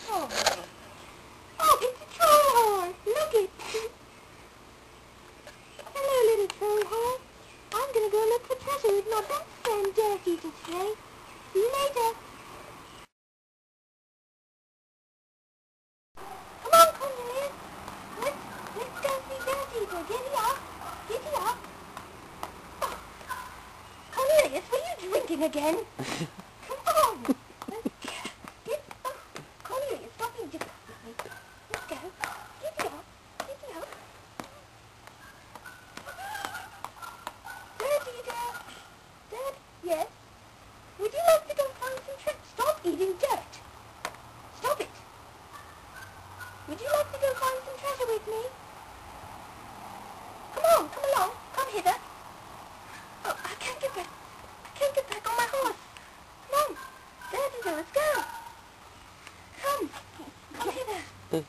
Oh, oh, it's a troll horse. Look it. Hello, little troll horse. I'm going to go look for treasure with my best friend Dirty today. See you later. Come on, Cornelius. Let's go see Dirty. So giddy up. Giddy up. Oh, Cornelius, were you drinking again? Come on. Cornelius, stop being difficult with me. Let's go. Giddy up. Giddy up. Dirty girl. Dad, yes? Would you like to go find some treasure? Stop eating dirt. Stop it. Would you like to go find some treasure with me? Come on, come along. Come hither. Oh, I can't get back. I can't get back on my horse. Come on. Dirty girl, let's go. Come. Come hither.